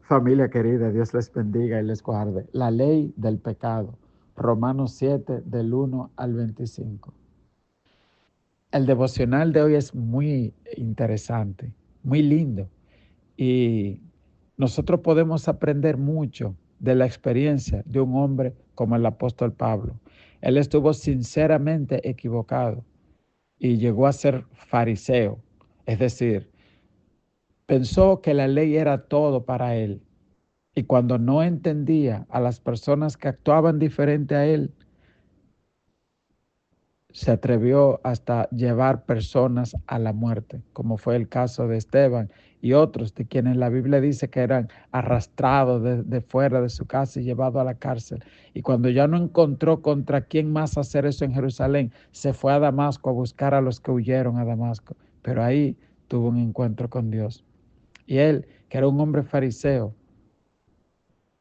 Familia querida, Dios les bendiga y les guarde. La ley del pecado, Romanos 7, del 1 al 25. El devocional de hoy es muy interesante, muy lindo. Y nosotros podemos aprender mucho de la experiencia de un hombre como el apóstol Pablo. Él estuvo sinceramente equivocado y llegó a ser fariseo, es decir, pensó que la ley era todo para él. Y cuando no entendía a las personas que actuaban diferente a él, se atrevió hasta llevar personas a la muerte, como fue el caso de Esteban y otros de quienes la Biblia dice que eran arrastrados de fuera de su casa y llevados a la cárcel. Y cuando ya no encontró contra quién más hacer eso en Jerusalén, se fue a Damasco a buscar a los que huyeron a Damasco. Pero ahí tuvo un encuentro con Dios. Y él, que era un hombre fariseo,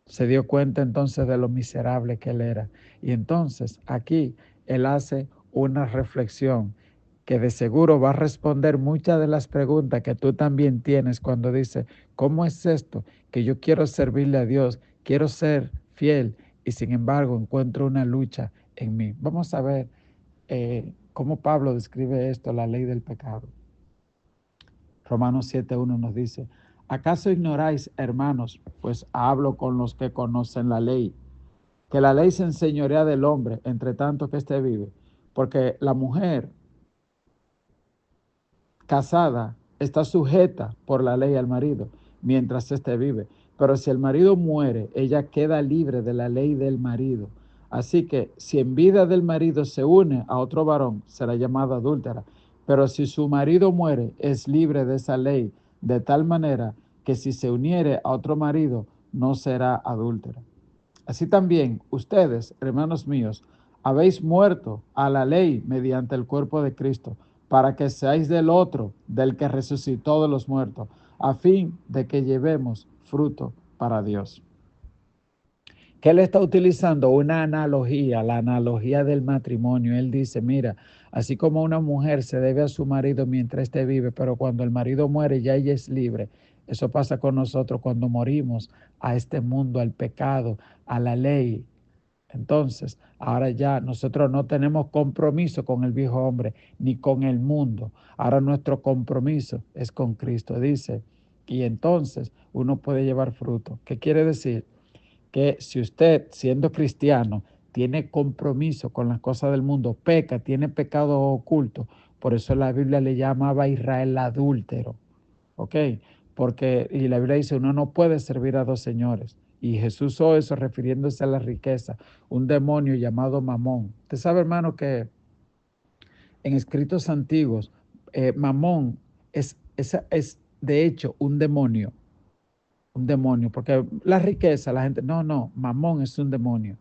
se dio cuenta entonces de lo miserable que él era. Y entonces aquí él hace una reflexión que de seguro va a responder muchas de las preguntas que tú también tienes cuando dices, ¿cómo es esto? Que yo quiero servirle a Dios, quiero ser fiel y sin embargo encuentro una lucha en mí. Vamos a ver cómo Pablo describe esto, la ley del pecado. Romanos 7:1 nos dice, ¿acaso ignoráis, hermanos, pues hablo con los que conocen la ley, que la ley se enseñorea del hombre, entre tanto que éste vive? Porque la mujer casada está sujeta por la ley al marido, mientras éste vive. Pero si el marido muere, ella queda libre de la ley del marido. Así que si en vida del marido se une a otro varón, será llamada adúltera. Pero si su marido muere, es libre de esa ley, de tal manera que si se uniere a otro marido, no será adúltera. Así también ustedes, hermanos míos, habéis muerto a la ley mediante el cuerpo de Cristo, para que seáis del otro, del que resucitó de los muertos, a fin de que llevemos fruto para Dios. Que él está utilizando una analogía, la analogía del matrimonio. Él dice, mira, así como una mujer se debe a su marido mientras éste vive, pero cuando el marido muere ya ella es libre. Eso pasa con nosotros cuando morimos a este mundo, al pecado, a la ley. Entonces, ahora ya nosotros no tenemos compromiso con el viejo hombre ni con el mundo. Ahora nuestro compromiso es con Cristo, dice. Y entonces uno puede llevar fruto. ¿Qué quiere decir? Que si usted, siendo cristiano, tiene compromiso con las cosas del mundo, peca, tiene pecado oculto, por eso la Biblia le llamaba a Israel adúltero, ¿ok? Porque, y la Biblia dice, uno no puede servir a dos señores. Y Jesús usó eso refiriéndose a la riqueza, un demonio llamado Mamón. Usted sabe, hermano, que en escritos antiguos, Mamón es de hecho un demonio, porque la riqueza, la gente, no, Mamón es un demonio.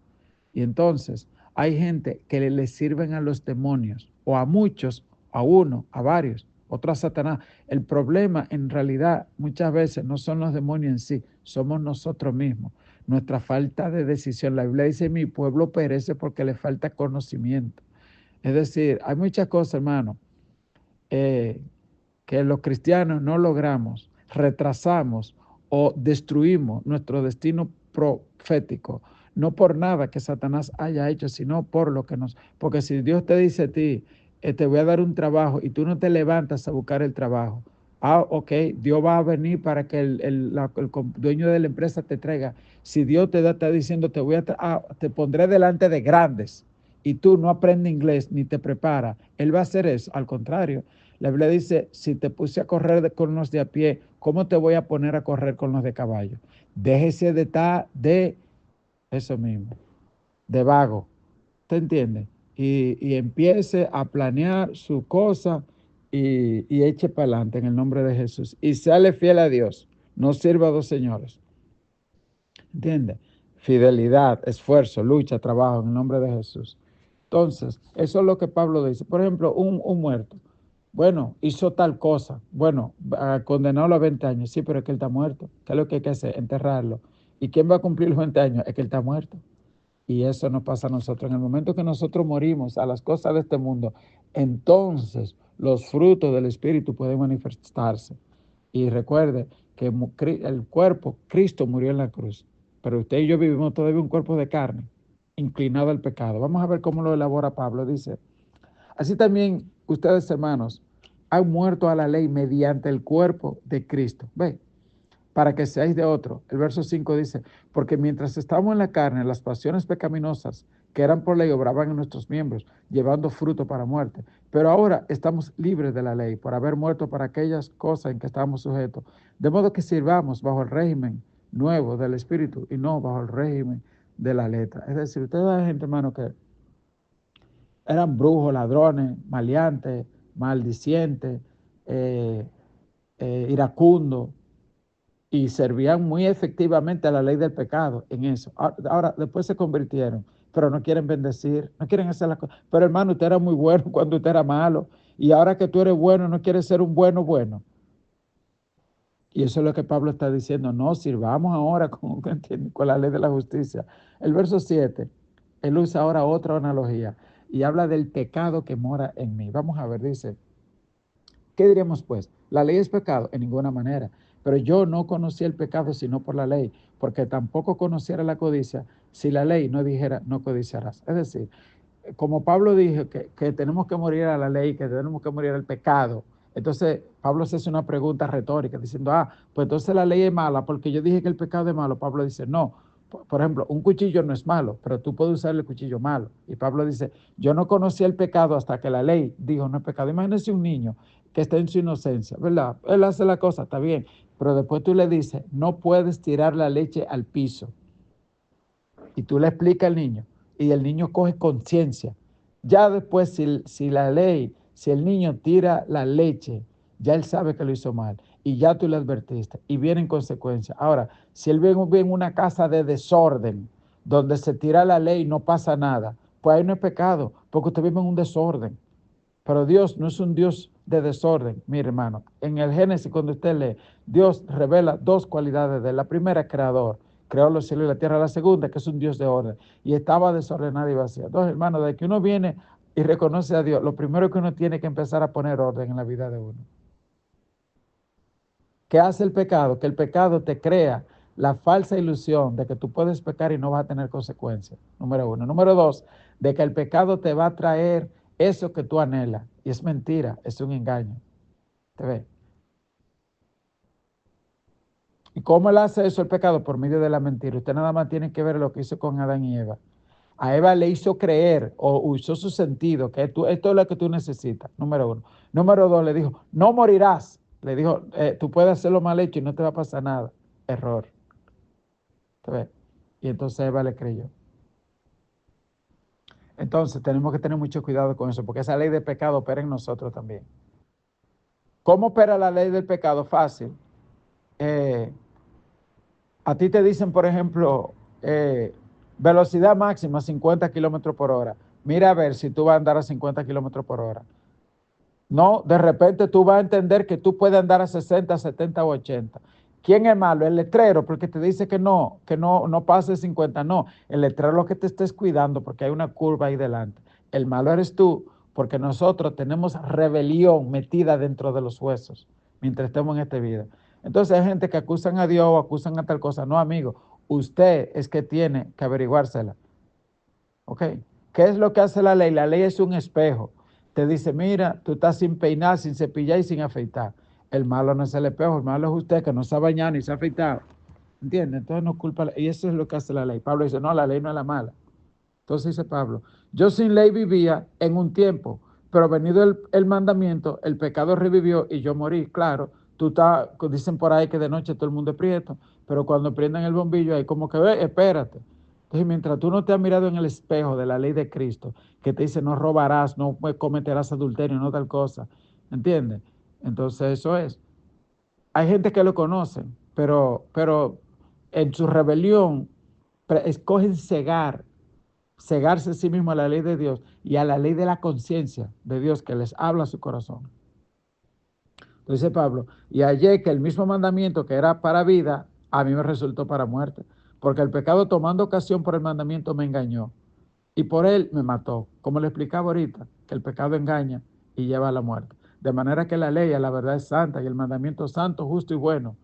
Y entonces hay gente que le sirven a los demonios, o a muchos, a uno, a varios, otro a Satanás. El problema en realidad muchas veces no son los demonios en sí, somos nosotros mismos, nuestra falta de decisión. La Biblia dice, mi pueblo perece porque le falta conocimiento. Es decir, hay muchas cosas, hermano, eh, que los cristianos no logramos, retrasamos o destruimos nuestro destino profético, no por nada que Satanás haya hecho, sino por lo que nos... Porque si Dios te dice a ti, te voy a dar un trabajo y tú no te levantas a buscar el trabajo, ok, Dios va a venir para que el dueño de la empresa te traiga. Si Dios está diciendo, te pondré delante de grandes y tú no aprendes inglés ni te preparas, Él va a hacer eso. Al contrario, la Biblia dice, si te puse a correr con los de a pie, ¿cómo te voy a poner a correr con los de caballo? Déjese de estar de eso mismo, de vago, ¿te entiendes? Y empiece a planear su cosa y eche para adelante en el nombre de Jesús. Y sale fiel a Dios, no sirva a dos señores, ¿entiendes? Fidelidad, esfuerzo, lucha, trabajo en el nombre de Jesús. Entonces, eso es lo que Pablo dice. Por ejemplo, un muerto. Bueno, hizo tal cosa. Bueno, condenarlo a 20 años. Sí, pero es que él está muerto. ¿Qué es lo que hay que hacer? Enterrarlo. ¿Y quién va a cumplir los 20 años? Es que él está muerto. Y eso nos pasa a nosotros. En el momento que nosotros morimos a las cosas de este mundo, entonces los frutos del Espíritu pueden manifestarse. Y recuerde que el cuerpo, Cristo murió en la cruz, pero usted y yo vivimos todavía un cuerpo de carne, inclinado al pecado. Vamos a ver cómo lo elabora Pablo. Dice, así también ustedes, hermanos, han muerto a la ley mediante el cuerpo de Cristo. Ve, para que seáis de otro. El verso 5 dice, porque mientras estábamos en la carne, las pasiones pecaminosas que eran por ley obraban en nuestros miembros, llevando fruto para muerte. Pero ahora estamos libres de la ley, por haber muerto para aquellas cosas en que estábamos sujetos. De modo que sirvamos bajo el régimen nuevo del Espíritu y no bajo el régimen de la letra. Es decir, ustedes hay gente, hermano, que eran brujos, ladrones, maleantes, maldicientes, iracundos, y servían muy efectivamente a la ley del pecado en eso. Ahora, después se convirtieron, pero no quieren bendecir, no quieren hacer las cosas. Pero hermano, usted era muy bueno cuando usted era malo, y ahora que tú eres bueno, no quieres ser un bueno bueno. Y eso es lo que Pablo está diciendo, no sirvamos ahora con la ley de la justicia. El verso 7, él usa ahora otra analogía y habla del pecado que mora en mí. Vamos a ver, dice, ¿qué diríamos pues? ¿La ley es pecado? En ninguna manera. Pero yo no conocía el pecado sino por la ley, porque tampoco conociera la codicia si la ley no dijera no codiciarás. Es decir, como Pablo dijo que tenemos que morir a la ley, que tenemos que morir al pecado, entonces Pablo se hace una pregunta retórica diciendo, pues entonces la ley es mala porque yo dije que el pecado es malo. Pablo dice, no. Por ejemplo, un cuchillo no es malo, pero tú puedes usar el cuchillo malo. Y Pablo dice, yo no conocía el pecado hasta que la ley dijo no es pecado. Imagínese un niño que está en su inocencia, ¿verdad? Él hace la cosa, está bien, pero después tú le dices, no puedes tirar la leche al piso. Y tú le explicas al niño, y el niño coge conciencia. Ya después, si la ley, si el niño tira la leche, ya él sabe que lo hizo mal, y ya tú le advertiste, y vienen consecuencias. Ahora, si él vive en una casa de desorden, donde se tira la ley y no pasa nada, pues ahí no es pecado, porque usted vive en un desorden. Pero Dios no es un Dios de desorden, mi hermano. En el Génesis, cuando usted lee, Dios revela dos cualidades de él. La primera, creador. Creó los cielos y la tierra. La segunda, que es un Dios de orden. Y estaba desordenada y vacía. Entonces, hermano, de que uno viene y reconoce a Dios, lo primero que uno tiene que empezar a poner orden en la vida de uno. ¿Qué hace el pecado? Que el pecado te crea la falsa ilusión de que tú puedes pecar y no vas a tener consecuencias. Número uno. Número dos, de que el pecado te va a traer eso que tú anhelas. Y es mentira, es un engaño. ¿Te ve? ¿Y cómo él hace eso el pecado? Por medio de la mentira. Usted nada más tiene que ver lo que hizo con Adán y Eva. A Eva le hizo creer o usó su sentido que esto es lo que tú necesitas, número uno. Número dos, le dijo, no morirás. Le dijo, tú puedes hacerlo mal hecho y no te va a pasar nada. Error. ¿Te ves? Y entonces Eva le creyó. Entonces tenemos que tener mucho cuidado con eso, porque esa ley de pecado opera en nosotros también. ¿Cómo opera la ley del pecado? Fácil. Eh, a ti te dicen, por ejemplo, velocidad máxima 50 kilómetros por hora. Mira a ver si tú vas a andar a 50 kilómetros por hora. No, de repente tú vas a entender que tú puedes andar a 60, 70 o 80. ¿Quién es malo? El letrero, porque te dice que no pase 50. No, el letrero es lo que te estés cuidando porque hay una curva ahí delante. El malo eres tú, porque nosotros tenemos rebelión metida dentro de los huesos mientras estemos en esta vida. Entonces hay gente que acusan a Dios o acusan a tal cosa. No, amigo, usted es que tiene que averiguársela. ¿Ok? ¿Qué es lo que hace la ley? La ley es un espejo. Te dice, mira, tú estás sin peinar, sin cepillar y sin afeitar. El malo no es el espejo, el malo es usted que no se ha bañado ni se ha afeitado. ¿Entiendes? Entonces no culpa. Y eso es lo que hace la ley. Pablo dice, no, la ley no es la mala. Entonces dice Pablo, yo sin ley vivía en un tiempo, pero venido el mandamiento, el pecado revivió y yo morí. Claro, tú estás, dicen por ahí que de noche todo el mundo es prieto, pero cuando prenden el bombillo hay como que, ve, espérate. Entonces, mientras tú no te has mirado en el espejo de la ley de Cristo, que te dice no robarás, no cometerás adulterio, no tal cosa, ¿entiendes? Entonces eso es. Hay gente que lo conoce, pero en su rebelión escogen cegarse a sí mismo a la ley de Dios y a la ley de la conciencia de Dios que les habla a su corazón. Entonces dice Pablo, y hallé que el mismo mandamiento que era para vida, a mí me resultó para muerte, porque el pecado tomando ocasión por el mandamiento me engañó y por él me mató. Como le explicaba ahorita, que el pecado engaña y lleva a la muerte. De manera que la ley, a la verdad es santa y el mandamiento santo, justo y bueno.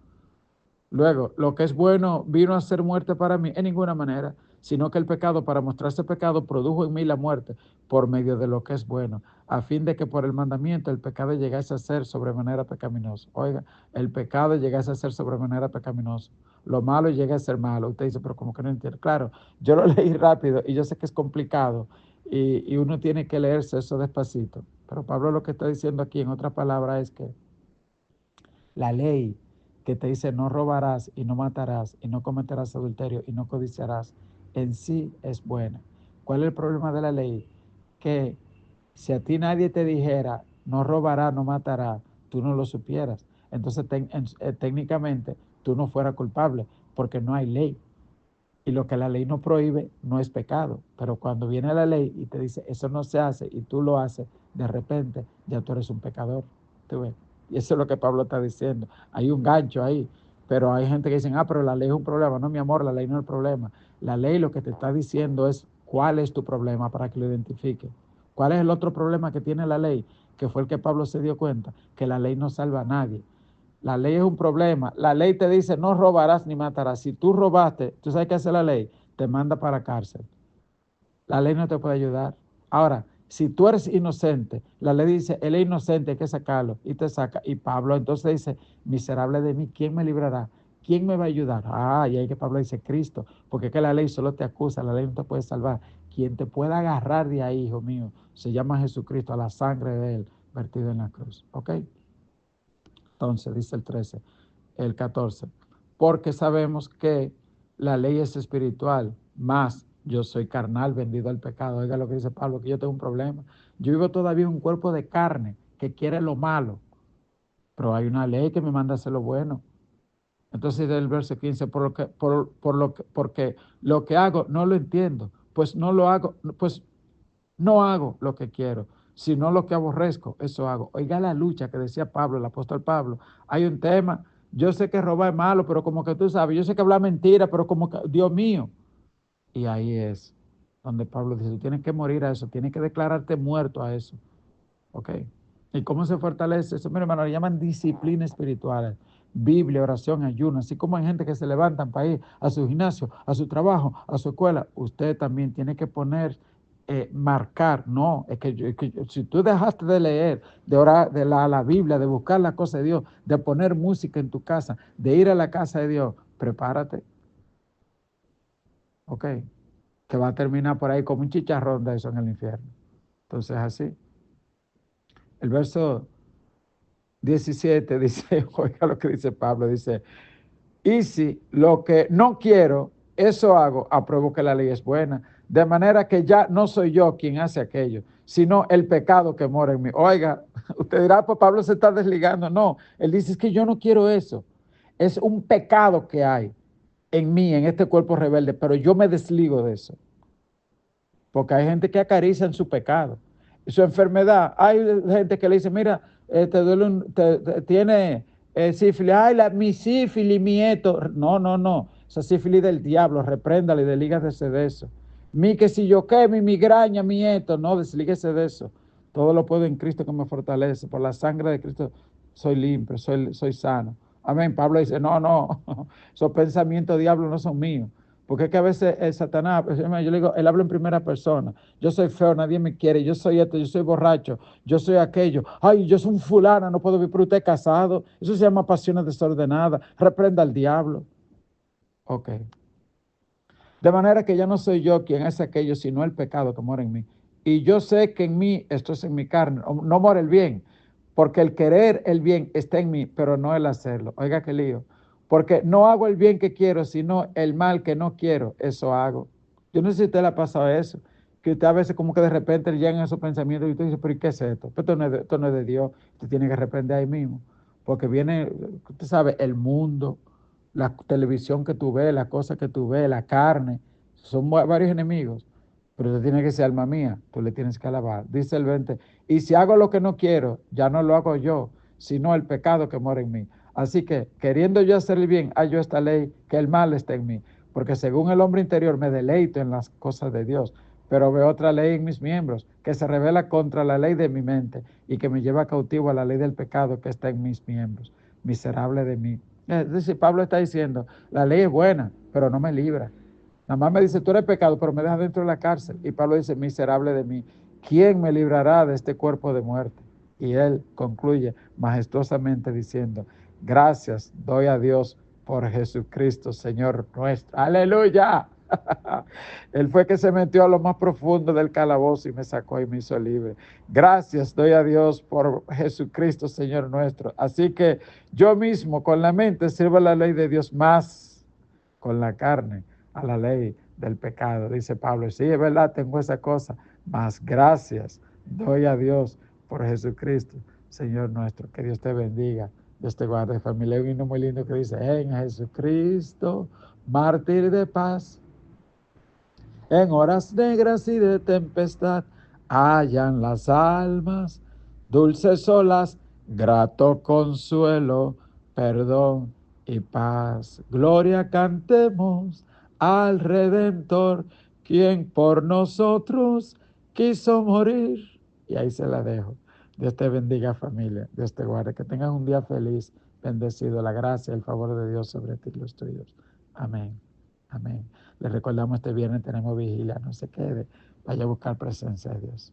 Luego, lo que es bueno vino a ser muerte para mí en ninguna manera, sino que el pecado, para mostrarse pecado, produjo en mí la muerte por medio de lo que es bueno, a fin de que por el mandamiento el pecado llegase a ser sobremanera pecaminoso. Oiga, el pecado llegase a ser sobremanera pecaminoso. Lo malo llega a ser malo. Usted dice, pero como que no entiendo. Claro, yo lo leí rápido y yo sé que es complicado y uno tiene que leerse eso despacito. Pero Pablo lo que está diciendo aquí, en otras palabras, es que la ley que te dice no robarás y no matarás y no cometerás adulterio y no codiciarás, en sí es buena. ¿Cuál es el problema de la ley? Que si a ti nadie te dijera no robará, no matará, tú no lo supieras. Entonces técnicamente tú no fueras culpable porque no hay ley. Y lo que la ley no prohíbe no es pecado. Pero cuando viene la ley y te dice eso no se hace y tú lo haces, de repente ya tú eres un pecador. ¿Tú ves? Y eso es lo que Pablo está diciendo. Hay un gancho ahí. Pero hay gente que dice, pero la ley es un problema. No, mi amor, la ley no es el problema. La ley lo que te está diciendo es cuál es tu problema para que lo identifique. ¿Cuál es el otro problema que tiene la ley? Que fue el que Pablo se dio cuenta, que la ley no salva a nadie. La ley es un problema. La ley te dice no robarás ni matarás. Si tú robaste, ¿tú sabes qué hace la ley? Te manda para la cárcel. La ley no te puede ayudar. Ahora, si tú eres inocente, la ley dice, él es inocente, hay que sacarlo, y te saca. Y Pablo entonces dice, miserable de mí, ¿quién me librará? ¿Quién me va a ayudar? Y ahí que Pablo dice, Cristo, porque es que la ley solo te acusa, la ley no te puede salvar. Quien te pueda agarrar de ahí, hijo mío, se llama Jesucristo, a la sangre de él, vertido en la cruz. ¿Ok? Entonces, dice el 13, el 14, porque sabemos que la ley es espiritual, más yo soy carnal, vendido al pecado. Oiga lo que dice Pablo, que yo tengo un problema. Yo vivo todavía en un cuerpo de carne que quiere lo malo, pero hay una ley que me manda a hacer lo bueno. Entonces el verso 15, porque lo que hago no lo entiendo, pues no lo hago, pues no hago lo que quiero, sino lo que aborrezco, eso hago. Oiga la lucha que decía Pablo, el apóstol Pablo. Hay un tema, yo sé que robar es malo, pero como que tú sabes, yo sé que hablar mentira, pero como que, Dios mío. Y ahí es donde Pablo dice, tú tienes que morir a eso, tienes que declararte muerto a eso. ¿Ok? ¿Y cómo se fortalece eso? Mira, hermano, le llaman disciplina espiritual. Biblia, oración, ayuno, así como hay gente que se levantan para ir a su gimnasio, a su trabajo, a su escuela, usted también tiene que poner, marcar, no, si tú dejaste de leer, de orar, de la Biblia, de buscar la cosa de Dios, de poner música en tu casa, de ir a la casa de Dios, prepárate, ok, que va a terminar por ahí como un chicharrón de eso en el infierno. Entonces así, el verso 17 dice, oiga lo que dice Pablo, dice, y si lo que no quiero, eso hago, apruebo que la ley es buena, de manera que ya no soy yo quien hace aquello, sino el pecado que mora en mí. Oiga, usted dirá, pues Pablo se está desligando. No, él dice, es que yo no quiero eso. Es un pecado que hay en mí, en este cuerpo rebelde, pero yo me desligo de eso. Porque hay gente que acaricia en su pecado, su enfermedad. Hay gente que le dice, mira, te duele tiene sífilis, mi sífilis, mi esto. No, no, no, esa sífilis del diablo, repréndale, deslígase de eso. Mi que si yo qué, mi migraña, mi esto, no, deslíguese de eso. Todo lo puedo en Cristo que me fortalece, por la sangre de Cristo soy limpio, soy sano. Amén. Pablo dice, no, no, esos pensamientos diablos no son míos. Porque es que a veces Satanás, yo le digo, él habla en primera persona. Yo soy feo, nadie me quiere, yo soy esto, yo soy borracho, yo soy aquello. Ay, yo soy un fulano, no puedo vivir, pero usted es casado. Eso se llama pasiones desordenadas. Reprenda al diablo. Ok. De manera que ya no soy yo quien es aquello, sino el pecado que mora en mí. Y yo sé que en mí, esto es en mi carne, no mora el bien, porque el querer el bien está en mí, pero no el hacerlo. Oiga qué lío. Porque no hago el bien que quiero, sino el mal que no quiero, eso hago. Yo no sé si a usted le ha pasado eso, que usted a veces como que de repente le llegan esos pensamientos y usted dice, pero ¿y qué es esto? Pues esto no es de Dios, usted tiene que arrepentir ahí mismo. Porque viene, usted sabe, el mundo, la televisión que tú ves, las cosas que tú ves, la carne, son varios enemigos, pero usted tiene que ser alma mía, tú le tienes que alabar. Dice el 20, y si hago lo que no quiero, ya no lo hago yo, sino el pecado que mora en mí. Así que, queriendo yo hacer el bien, hallo esta ley, que el mal está en mí, porque según el hombre interior me deleito en las cosas de Dios, pero veo otra ley en mis miembros, que se revela contra la ley de mi mente y que me lleva cautivo a la ley del pecado que está en mis miembros. Miserable de mí, Es decir, Pablo está diciendo, la ley es buena, pero no me libra. Nada más me dice, tú eres pecado, pero me dejas dentro de la cárcel. Y Pablo dice, miserable de mí, ¿quién me librará de este cuerpo de muerte? Y él concluye majestuosamente diciendo, gracias doy a Dios por Jesucristo, Señor nuestro. Aleluya. Él fue que se metió a lo más profundo del calabozo y me sacó y me hizo libre. Gracias doy a Dios por Jesucristo, Señor nuestro. Así que yo mismo con la mente sirvo la ley de Dios, más con la carne a la ley del pecado. Dice Pablo, sí, es verdad, tengo esa cosa, mas gracias doy a Dios por Jesucristo, Señor nuestro. Que Dios te bendiga, Dios te guarde, familia. Hay un himno muy lindo que dice, en Jesucristo, mártir de paz, en horas negras y de tempestad, hallan las almas dulces olas, grato consuelo, perdón y paz. Gloria cantemos al Redentor, quien por nosotros quiso morir. Y ahí se la dejo. Dios te bendiga, familia. Dios te guarde. Que tengas un día feliz, bendecido. La gracia y el favor de Dios sobre ti y los tuyos. Amén. Amén. Les recordamos, este viernes tenemos vigilia. No se quede. Vaya a buscar presencia de Dios.